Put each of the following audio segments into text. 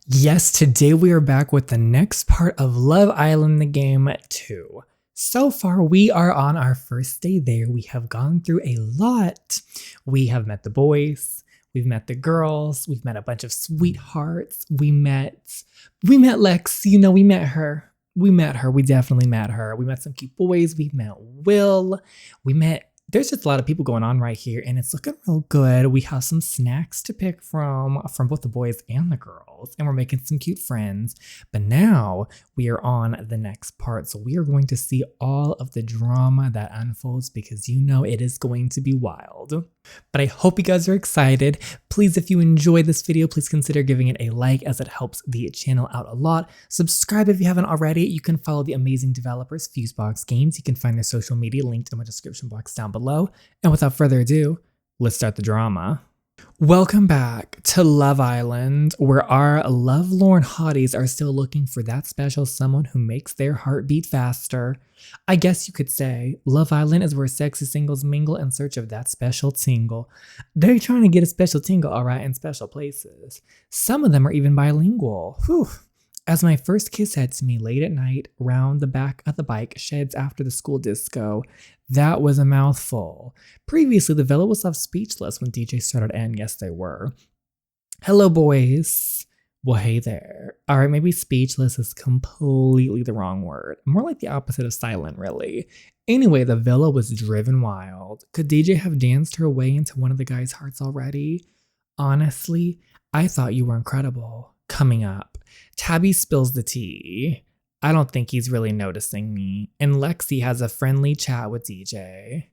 Yes, today we are back with the next part of Love Island, the game 2. So far, we are on our first day there. We have gone through a lot. We have met the boys, we've met the girls, we've met a bunch of sweethearts. We met Lexi, we met her. We definitely met her. We met some cute boys, we met Will, there's just a lot of people going on right here, and it's looking real good. We have some snacks to pick from both the boys and the girls, and we're making some cute friends. But now we are on the next part, so we are going to see all of the drama that unfolds because it is going to be wild. But I hope you guys are excited. Please, if you enjoyed this video, please consider giving it a like as it helps the channel out a lot. Subscribe if you haven't already. You can follow the amazing developers, Fusebox Games. You can find their social media linked in my description box down below. And without further ado, let's start the drama. Welcome back to Love Island, where our lovelorn hotties are still looking for that special someone who makes their heart beat faster. I guess you could say Love Island is where sexy singles mingle in search of that special tingle. They're trying to get a special tingle, alright, in special places. Some of them are even bilingual. Whew. As my first kiss said to me late at night, round the back of the bike sheds after the school disco, that was a mouthful. Previously, the villa was left speechless when DJ started, and yes, they were. Hello, boys. Well, hey there. All right, maybe speechless is completely the wrong word. More like the opposite of silent, really. Anyway, the villa was driven wild. Could DJ have danced her way into one of the guys' hearts already? Honestly, I thought you were incredible. Coming up, Tabby spills the tea. I don't think he's really noticing me. And Lexi has a friendly chat with DJ.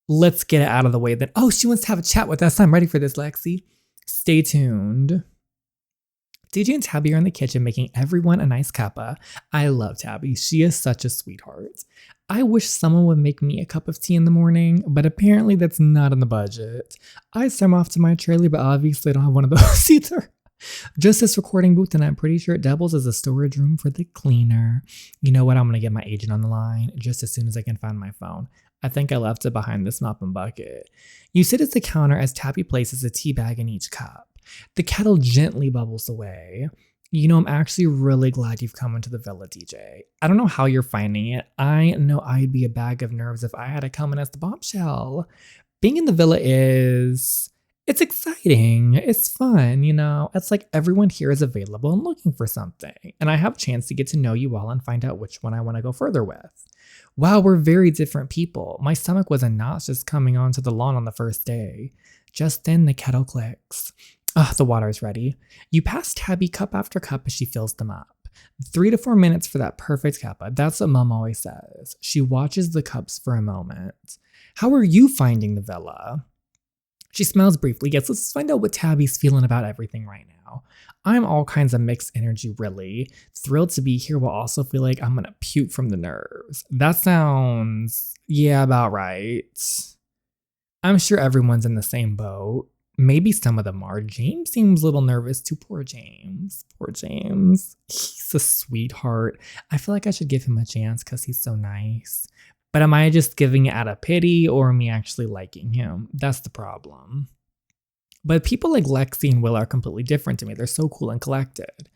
Let's get it out of the way then. Oh, she wants to have a chat with us. I'm ready for this, Lexi. Stay tuned. DJ and Tabby are in the kitchen making everyone a nice cuppa. I love Tabby. She is such a sweetheart. I wish someone would make me a cup of tea in the morning, but apparently that's not in the budget. I send off to my trailer, but obviously I don't have one of those either. Just this recording booth, and I'm pretty sure it doubles as a storage room for the cleaner. You know what? I'm going to get my agent on the line just as soon as I can find my phone. I think I left it behind this mop and bucket. You sit at the counter as Tabby places a tea bag in each cup. The kettle gently bubbles away. I'm actually really glad you've come into the villa, DJ. I don't know how you're finding it. I know I'd be a bag of nerves if I had to come in as the bombshell. Being in the villa it's exciting. It's fun, It's like everyone here is available and looking for something. And I have a chance to get to know you all and find out which one I want to go further with. Wow, we're very different people. My stomach was in knots just coming onto the lawn on the first day. Just then the kettle clicks. The water's ready. You pass Tabby cup after cup as she fills them up. 3 to 4 minutes for that perfect cuppa. That's what Mom always says. She watches the cups for a moment. How are you finding the villa? She smiles briefly. Yes, let's find out what Tabby's feeling about everything right now. I'm all kinds of mixed energy, really. Thrilled to be here while also feel like I'm gonna puke from the nerves. That sounds, about right. I'm sure everyone's in the same boat. Maybe some of them are. James seems a little nervous too. Poor James. Poor James. He's a sweetheart. I feel like I should give him a chance because he's so nice. But am I just giving it out of pity or me actually liking him? That's the problem. But people like Lexi and Will are completely different to me. They're so cool and collected.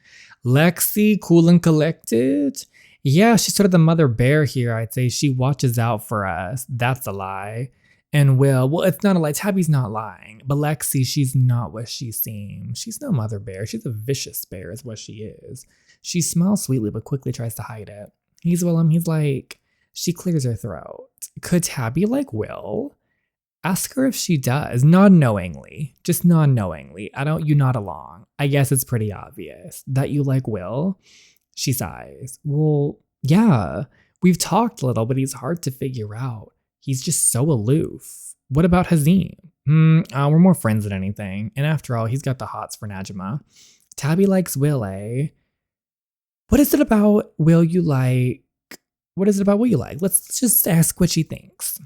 Lexi, cool and collected? Yeah, she's sort of the mother bear here, I'd say. She watches out for us. That's a lie. And Will, well, it's not a lie. Tabby's not lying. But Lexi, she's not what she seems. She's no mother bear. She's a vicious bear is what she is. She smiles sweetly but quickly tries to hide it. He's like... She clears her throat. Could Tabby like Will? Ask her if she does. Nod knowingly. Just nod knowingly. You nod along. I guess it's pretty obvious. That you like Will? She sighs. Well, yeah. We've talked a little, but he's hard to figure out. He's just so aloof. What about Hazim? We're more friends than anything. And after all, he's got the hots for Najma. Tabby likes Will, eh? What is it about Will you like? What is it about what you like? Let's just ask what she thinks.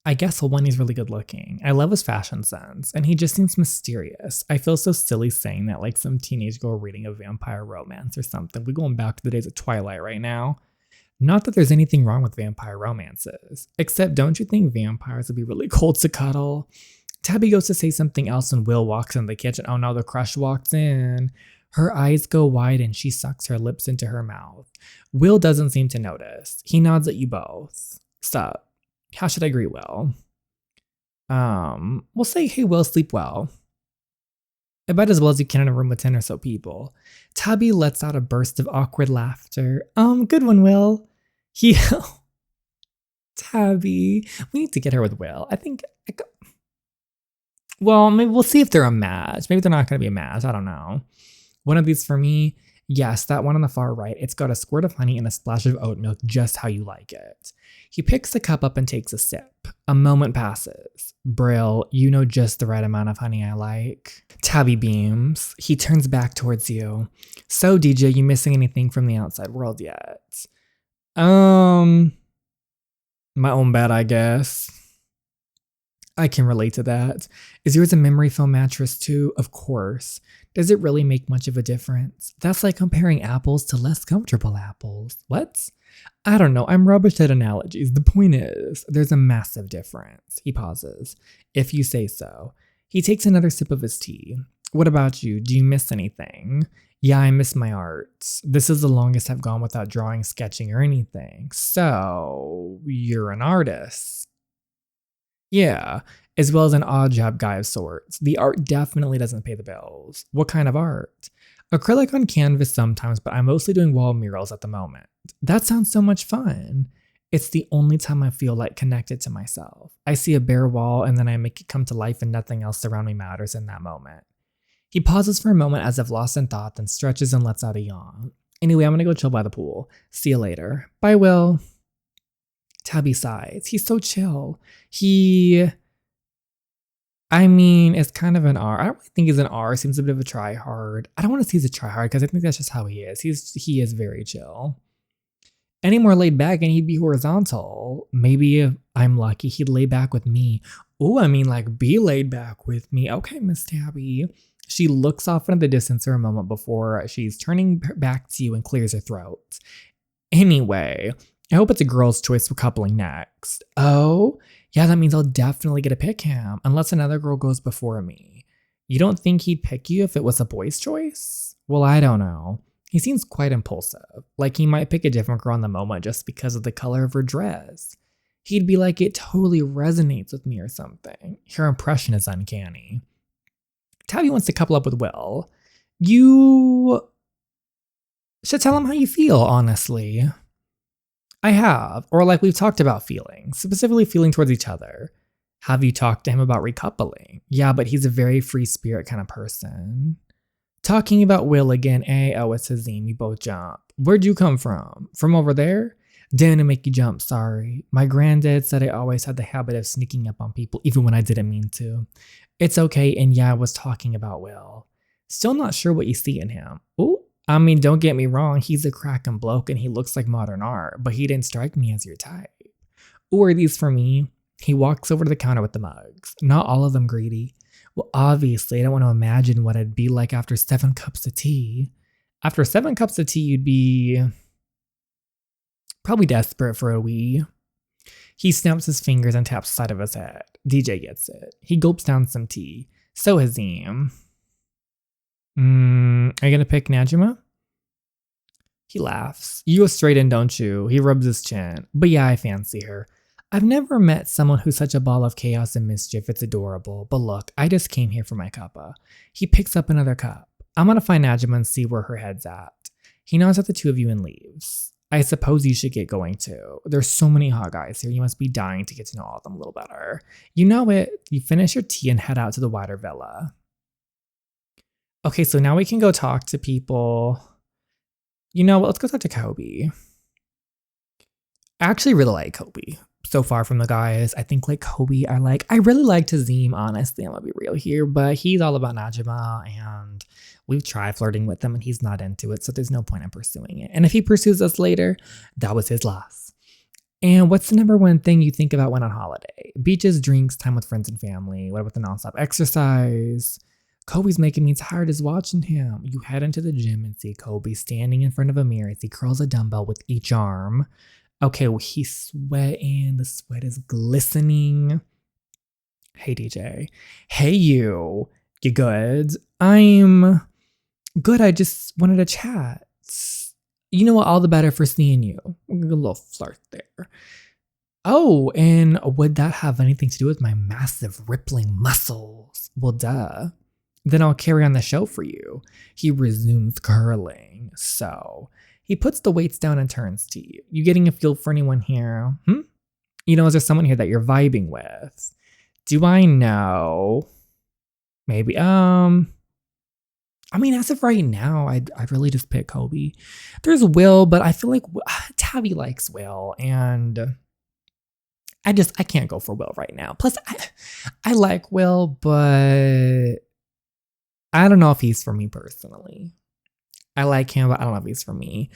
I guess one, he's really good looking. I love his fashion sense, and he just seems mysterious. I feel so silly saying that like some teenage girl reading a vampire romance or something. We're going back to the days of Twilight right now. Not that there's anything wrong with vampire romances, except don't you think vampires would be really cold to cuddle? Tabby goes to say something else and Will walks in the kitchen. Oh no, the crush walks in. Her eyes go wide and she sucks her lips into her mouth. Will doesn't seem to notice. He nods at you both. Sup? How should I greet Will? We'll say, hey Will, sleep well. About as well as you can in a room with 10 or so people. Tabby lets out a burst of awkward laughter. Good one, Will. Tabby. We need to get her with Will. Well, maybe we'll see if they're a match. Maybe they're not going to be a match. I don't know. One of these for me. Yes, that one on the far right. It's got a squirt of honey and a splash of oat milk, just how you like it. He picks the cup up and takes a sip. A moment passes. Brill, you know just the right amount of honey I like. Tabby beams. He turns back towards you. So, DJ, you missing anything from the outside world yet? My own bed, I guess. I can relate to that. Is yours a memory foam mattress too? Of course. Does it really make much of a difference? That's like comparing apples to less comfortable apples. What? I don't know. I'm rubbish at analogies. The point is, there's a massive difference. He pauses. If you say so. He takes another sip of his tea. What about you? Do you miss anything? Yeah, I miss my art. This is the longest I've gone without drawing, sketching, or anything. So, you're an artist. Yeah, as well as an odd job guy of sorts. The art definitely doesn't pay the bills. What kind of art? Acrylic on canvas sometimes, but I'm mostly doing wall murals at the moment. That sounds so much fun. It's the only time I feel like connected to myself. I see a bare wall and then I make it come to life and nothing else around me matters in that moment. He pauses for a moment as if lost in thought, then stretches and lets out a yawn. Anyway, I'm gonna go chill by the pool. See you later. Bye, Will. Tabby sighs. He's so chill. It's kind of an R. I don't really think he's an R. Seems a bit of a try-hard. I don't want to say he's a try-hard because I think that's just how he is. He is very chill. Any more laid back and he'd be horizontal. Maybe if I'm lucky, he'd lay back with me. Be laid back with me. Okay, Miss Tabby. She looks off into the distance for a moment before she's turning back to you and clears her throat. Anyway, I hope it's a girl's choice for coupling next. Oh, yeah, that means I'll definitely get to pick him, unless another girl goes before me. You don't think he'd pick you if it was a boy's choice? Well, I don't know. He seems quite impulsive, like he might pick a different girl in the moment just because of the color of her dress. He'd be like, it totally resonates with me or something. Her impression is uncanny. Tabby wants to couple up with Will. You should tell him how you feel, honestly. I have, or like we've talked about feelings, specifically feeling towards each other. Have you talked to him about recoupling? Yeah, but he's a very free spirit kind of person. Talking about Will again, it's Hazim, you both jump. Where'd you come from? From over there? Didn't make you jump, sorry. My granddad said I always had the habit of sneaking up on people even when I didn't mean to. It's okay, and yeah, I was talking about Will. Still not sure what you see in him. Ooh. Don't get me wrong, he's a crackin' bloke and he looks like modern art, but he didn't strike me as your type. Or are these for me? He walks over to the counter with the mugs. Not all of them greedy. Well, obviously, I don't want to imagine what I'd be like after 7 cups of tea. After 7 cups of tea, you'd be probably desperate for a wee. He snaps his fingers and taps the side of his head. DJ gets it. He gulps down some tea. So Hazim. Are you gonna pick Najima? He laughs. You go straight in, don't you? He rubs his chin. But yeah, I fancy her. I've never met someone who's such a ball of chaos and mischief. It's adorable. But look, I just came here for my cuppa. He picks up another cup. I'm gonna find Najima and see where her head's at. He nods at the two of you and leaves. I suppose you should get going too. There's so many hot guys here. You must be dying to get to know all of them a little better. You know it. You finish your tea and head out to the wider villa. Okay, so now we can go talk to people. You know what? Let's go talk to Kobe. I actually really like Kobe. So far from the guys, I think Kobe, I really like Hazim, honestly. I'm gonna be real here, but he's all about Najima and we've tried flirting with him and he's not into it, so there's no point in pursuing it. And if he pursues us later, that was his loss. And what's the number one thing you think about when on holiday? Beaches, drinks, time with friends and family. What about the nonstop exercise? Kobe's making me tired as watching him. You head into the gym and see Kobe standing in front of a mirror as he curls a dumbbell with each arm. Okay, well, he's sweating. The sweat is glistening. Hey DJ. Hey you. You good? I'm good. I just wanted to chat. You know what? All the better for seeing you. A little flirt there. Oh, and would that have anything to do with my massive rippling muscles? Well, duh. Then I'll carry on the show for you. He resumes curling. So he puts the weights down and turns to you. You getting a feel for anyone here? You know, is there someone here that you're vibing with? Do I know? Maybe. I mean, as of right now, I'd really just pick Kobe. There's Will, but I feel like Tabby likes Will, and I can't go for Will right now. Plus, I like Will, but I don't know if he's for me personally. I like him, but I don't know if he's for me.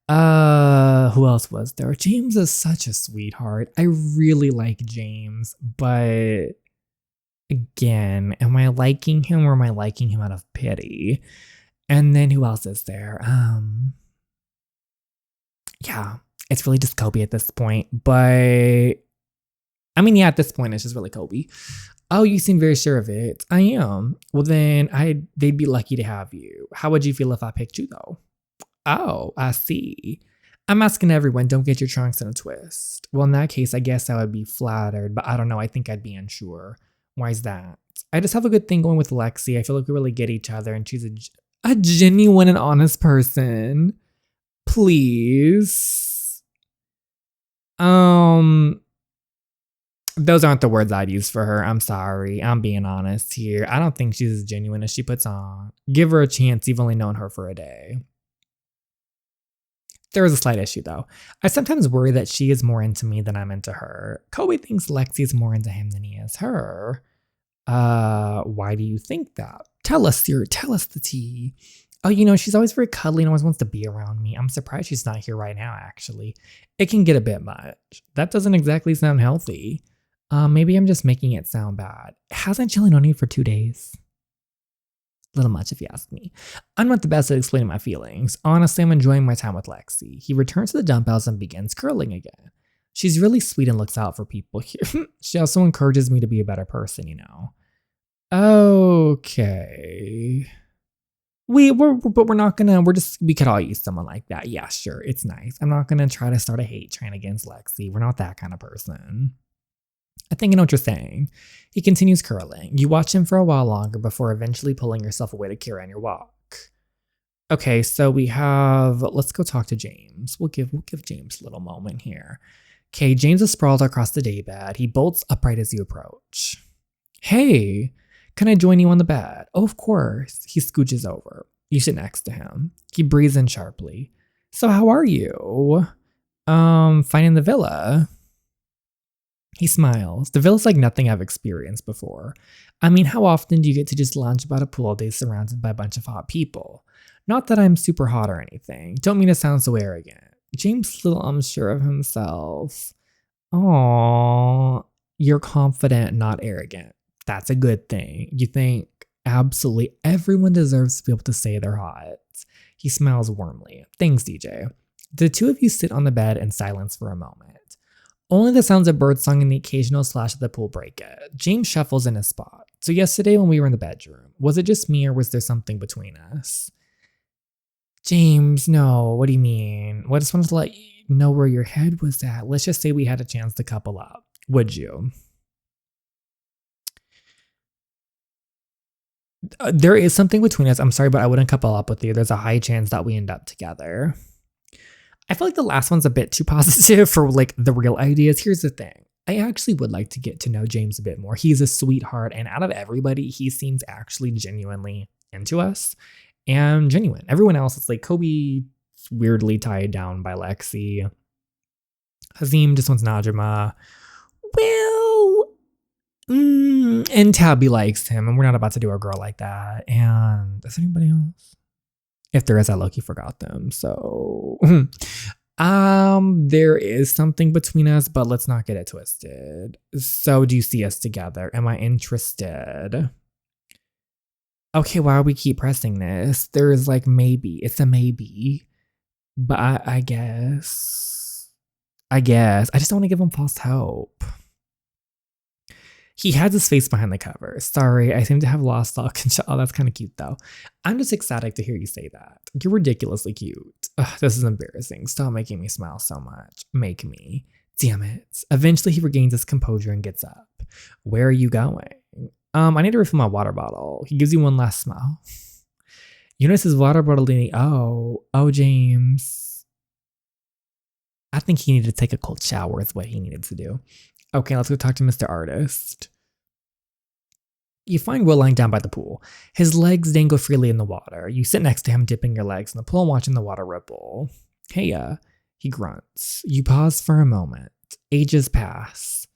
Who else was there? James is such a sweetheart. I really like James, but again, am I liking him or am I liking him out of pity? And then who else is there? Yeah, it's really just Kobe at this point. But I mean, yeah, at this point, it's just really Kobe. Oh, you seem very sure of it. I am. Well, then they'd be lucky to have you. How would you feel if I picked you, though? Oh, I see. I'm asking everyone, don't get your trunks in a twist. Well, in that case, I guess I would be flattered, but I don't know. I think I'd be unsure. Why is that? I just have a good thing going with Lexi. I feel like we really get each other, and she's a genuine and honest person. Please. Those aren't the words I'd use for her. I'm sorry. I'm being honest here. I don't think she's as genuine as she puts on. Give her a chance. You've only known her for a day. There is a slight issue, though. I sometimes worry that she is more into me than I'm into her. Kobe thinks Lexi's more into him than he is her. Why do you think that? Tell us the tea. Oh, you know, she's always very cuddly and always wants to be around me. I'm surprised she's not here right now, actually. It can get a bit much. That doesn't exactly sound healthy. Maybe I'm just making it sound bad. Hasn't Chili known you for 2 days? A little much if you ask me. I'm not the best at explaining my feelings. Honestly, I'm enjoying my time with Lexi. He returns to the dumbbells and begins curling again. She's really sweet and looks out for people here. She also encourages me to be a better person, you know. Okay. We could all use someone like that. Yeah, sure, it's nice. I'm not gonna try to start a hate train against Lexi. We're not that kind of person. I think I know what you're saying. He continues curling. You watch him for a while longer before eventually pulling yourself away to carry on your walk. Okay, so let's go talk to James. We'll give James a little moment here. Okay, James is sprawled across the daybed. He bolts upright as you approach. Hey, can I join you on the bed? Oh, of course. He scooches over. You sit next to him. He breathes in sharply. So how are you? Finding the villa. He smiles. The villa's like nothing I've experienced before. I mean, how often do you get to just lounge about a pool all day surrounded by a bunch of hot people? Not that I'm super hot or anything. Don't mean to sound so arrogant. James is a little unsure of himself. Aww. You're confident, not arrogant. That's a good thing. You think absolutely everyone deserves to be able to say they're hot. He smiles warmly. Thanks, DJ. The two of you sit on the bed in silence for a moment. Only the sounds of birdsong and the occasional splash of the pool break it. James shuffles in his spot. So yesterday when we were in the bedroom, was it just me or was there something between us? James, no, what do you mean? Well, I just wanted to let you know where your head was at. Let's just say we had a chance to couple up. Would you? There is something between us. I'm sorry, but I wouldn't couple up with you. There's a high chance that we end up together. I feel like the last one's a bit too positive for like the real ideas. Here's the thing. I actually would like to get to know James a bit more. He's a sweetheart, and out of everybody, he seems actually genuinely into us and genuine. Everyone else is like Kobe weirdly tied down by Lexi. Hazim just wants Najma. Will. And Tabby likes him, and we're not about to do a girl like that. And is there anybody else? If there is, I low-key forgot them. So, there is something between us, but let's not get it twisted. So, do you see us together? Am I interested? Okay, why do we keep pressing this? There is like maybe. It's a maybe. But I guess. I just don't want to give him false hope. He has his face behind the cover. Sorry, I seem to have lost all control. Oh, that's kind of cute though. I'm just ecstatic to hear you say that. You're ridiculously cute. Ugh, this is embarrassing. Stop making me smile so much. Make me. Damn it. Eventually he regains his composure and gets up. Where are you going? I need to refill my water bottle. He gives you one last smile. You notice his water bottle leaning. Oh, James. I think he needed to take a cold shower is what he needed to do. Okay, let's go talk to Mr. Artist. You find Will lying down by the pool. His legs dangle freely in the water. You sit next to him, dipping your legs in the pool and watching the water ripple. Hey, he grunts. You pause for a moment. Ages pass.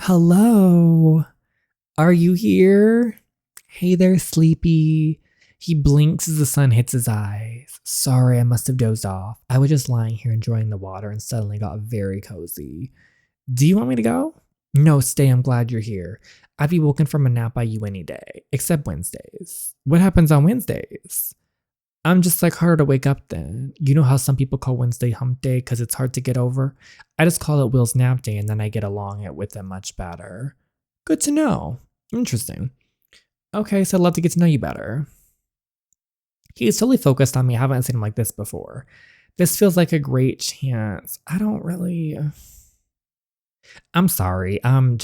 Hello? Are you here? Hey there, Sleepy. He blinks as the sun hits his eyes. Sorry, I must have dozed off. I was just lying here enjoying the water and suddenly got very cozy. Do you want me to go? No, stay. I'm glad you're here. I'd be woken from a nap by you any day, except Wednesdays. What happens on Wednesdays? I'm just like harder to wake up then. You know how some people call Wednesday hump day because it's hard to get over? I just call it Will's nap day and then I get along it with it much better. Good to know. Interesting. Okay, so I'd love to get to know you better. He's totally focused on me. I haven't seen him like this before. This feels like a great chance. I'm sorry. I don't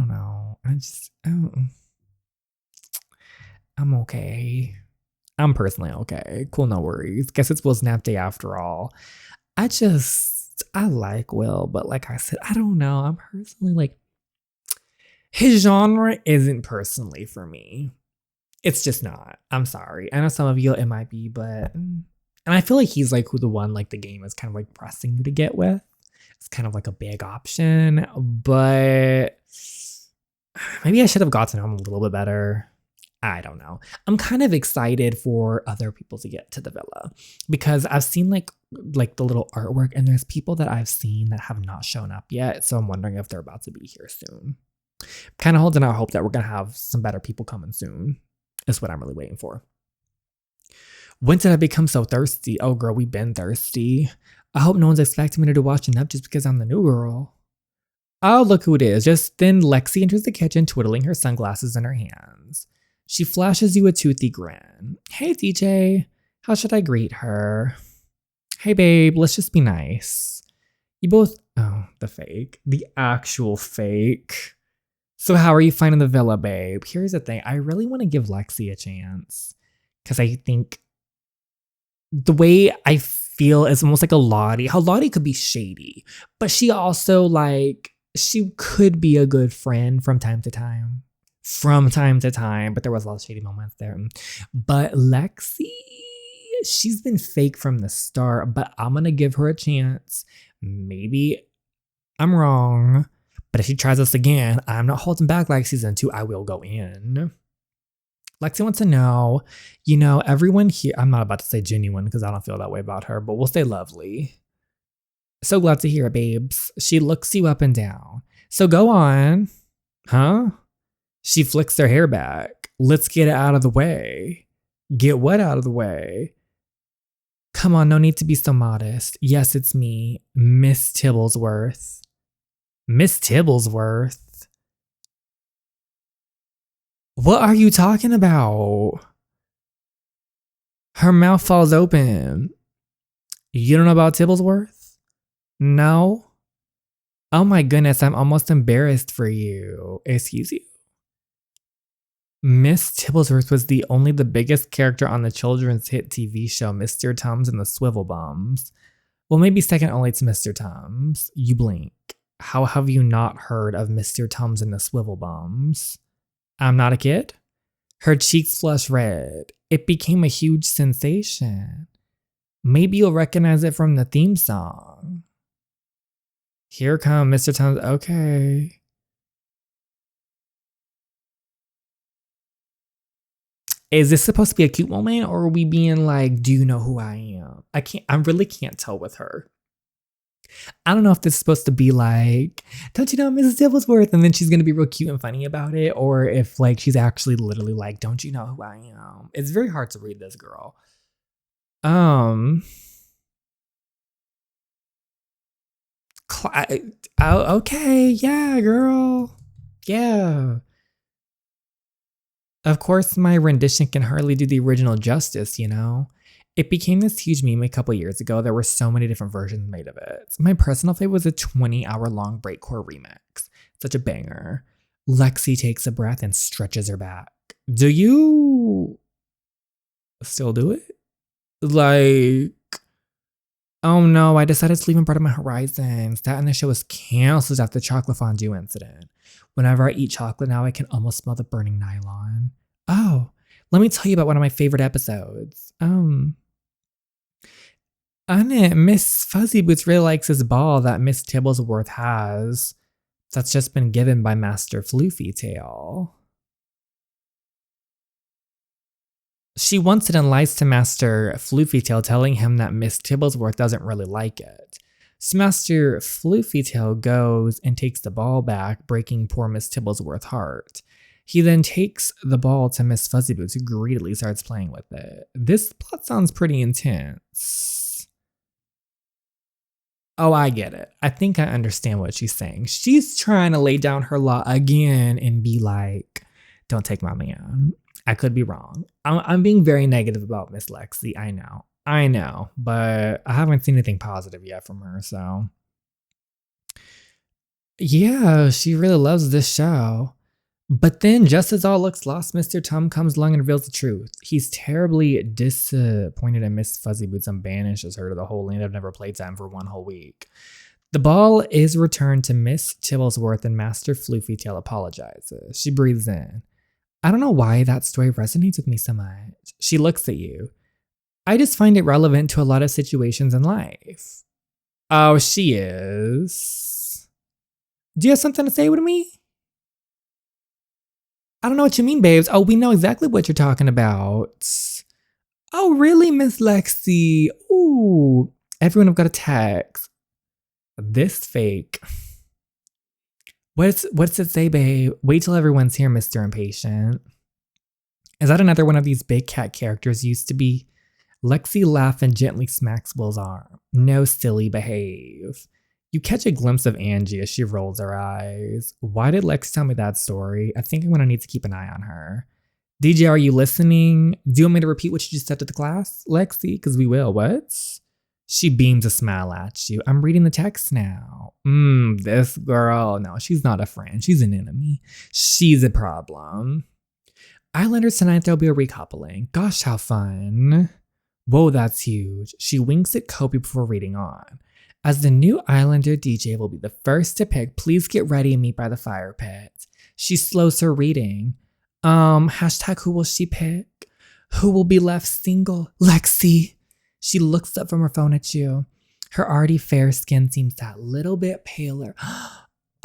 know. I'm okay. I'm personally okay. Cool, no worries. Guess it's Will's nap day after all. I like Will, but like I said, I don't know. I'm personally like, his genre isn't personally for me. It's just not. I'm sorry. I know some of you it might be, but and I feel like he's like who the one like the game is kind of like pressing you to get with. It's kind of like a big option, but maybe I should have got to know him a little bit better. I don't know. I'm kind of excited for other people to get to the villa because I've seen like the little artwork and there's people that I've seen that have not shown up yet. So I'm wondering if they're about to be here soon. Kind of holding out hope that we're going to have some better people coming soon. Is what I'm really waiting for. When did I become so thirsty? Oh, girl, we've been thirsty. I hope no one's expecting me to watch enough just because I'm the new girl. Oh, look who it is. Just then, Lexi enters the kitchen, twiddling her sunglasses in her hands. She flashes you a toothy grin. Hey, DJ. How should I greet her? Hey, babe. Let's just be nice. You both... Oh, the fake. The actual fake. So how are you finding the villa, babe? Here's the thing. I really want to give Lexi a chance. Because I think the way I feel is almost like a Lottie. How Lottie could be shady. But she also like, she could be a good friend from time to time. But there was a lot of shady moments there. But Lexi, she's been fake from the start. But I'm going to give her a chance. Maybe I'm wrong. But if she tries this again, I'm not holding back like season 2. I will go in. Lexi wants to know, everyone here, I'm not about to say genuine because I don't feel that way about her, but we'll say lovely. So glad to hear it, babes. She looks you up and down. So go on. Huh? She flicks her hair back. Let's get it out of the way. Get what out of the way? Come on, no need to be so modest. Yes, it's me, Miss Dibblesworth. Miss Dibblesworth? What are you talking about? Her mouth falls open. You don't know about Dibblesworth? No? Oh my goodness, I'm almost embarrassed for you. Excuse you? Miss Dibblesworth was the biggest character on the children's hit TV show Mr. Tums and the Swivel Bums. Well, maybe second only to Mr. Tums. You blink. How have you not heard of Mr. Tums and the Swivel Bums? I'm not a kid? Her cheeks flush red. It became a huge sensation. Maybe you'll recognize it from the theme song. Here come Mr. Tums. Okay. Is this supposed to be a cute moment or are we being like, do you know who I am? I really can't tell with her. I don't know if this is supposed to be like, don't you know Mrs. Dibblesworth? And then she's going to be real cute and funny about it. Or if like she's actually literally like, don't you know who I am? It's very hard to read this girl. Okay, yeah, girl. Yeah. Of course, my rendition can hardly do the original justice, you know? It became this huge meme a couple years ago. There were so many different versions made of it. My personal favorite was a 20-hour long breakcore remix. Such a banger. Lexi takes a breath and stretches her back. Do you still do it? Like, oh no, I decided to leave part of my horizons. That and the show was canceled after the chocolate fondue incident. Whenever I eat chocolate now, I can almost smell the burning nylon. Oh, let me tell you about one of my favorite episodes. On it, Miss Fuzzy Boots really likes this ball that Miss Tibblesworth has. That's just been given by Master Floofy Tail. She wants it and lies to Master Floofy Tail, telling him that Miss Tibblesworth doesn't really like it. So Master Floofy Tail goes and takes the ball back, breaking poor Miss Tibblesworth's heart. He then takes the ball to Miss Fuzzy Boots, who greedily starts playing with it. This plot sounds pretty intense. Oh, I get it. I think I understand what she's saying. She's trying to lay down her law again and be like, don't take my man. I could be wrong. I'm being very negative about Miss Lexi. I know, but I haven't seen anything positive yet from her, so. Yeah, she really loves this show. But then, just as all looks lost, Mr. Tum comes along and reveals the truth. He's terribly disappointed in Miss Fuzzy Boots and banishes her to the whole land of never playtime for 1 whole week. The ball is returned to Miss Tibblesworth and Master Floofy Tail apologizes. She breathes in. I don't know why that story resonates with me so much. She looks at you. I just find it relevant to a lot of situations in life. Oh, she is. Do you have something to say with me? I don't know what you mean, babes. Oh, we know exactly what you're talking about. Oh, really, Miss Lexi? Ooh, everyone have got a text. This fake. What's it say, babe? Wait till everyone's here, Mr. Impatient. Is that another one of these big cat characters used to be? Lexi laughs and gently smacks Will's arm. No, silly, behave. You catch a glimpse of Angie as she rolls her eyes. Why did Lex tell me that story? I think I'm gonna need to keep an eye on her. DJ, are you listening? Do you want me to repeat what you just said to the class, Lexi? Because we will. What? She beams a smile at you. I'm reading the text now. This girl. No, she's not a friend. She's an enemy. She's a problem. Islanders tonight, there'll be a recoupling. Gosh, how fun. Whoa, that's huge. She winks at Kobe before reading on. As the new Islander, DJ will be the first to pick. Please get ready and meet by the fire pit. She slows her reading. Hashtag who will she pick? Who will be left single? Lexi. She looks up from her phone at you. Her already fair skin seems that little bit paler.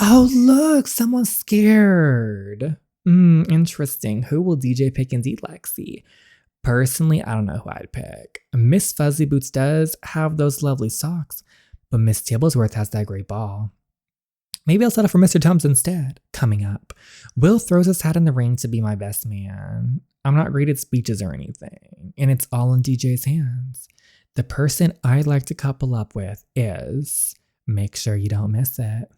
Oh, look, someone's scared. Interesting. Who will DJ pick indeed, Lexi? Personally, I don't know who I'd pick. Miss Fuzzy Boots does have those lovely socks, but Miss Tibblesworth has that great ball. Maybe I'll settle for Mr. Tums instead. Coming up, Will throws his hat in the ring to be my best man. I'm not great at speeches or anything, and it's all in DJ's hands. The person I'd like to couple up with is, make sure you don't miss it.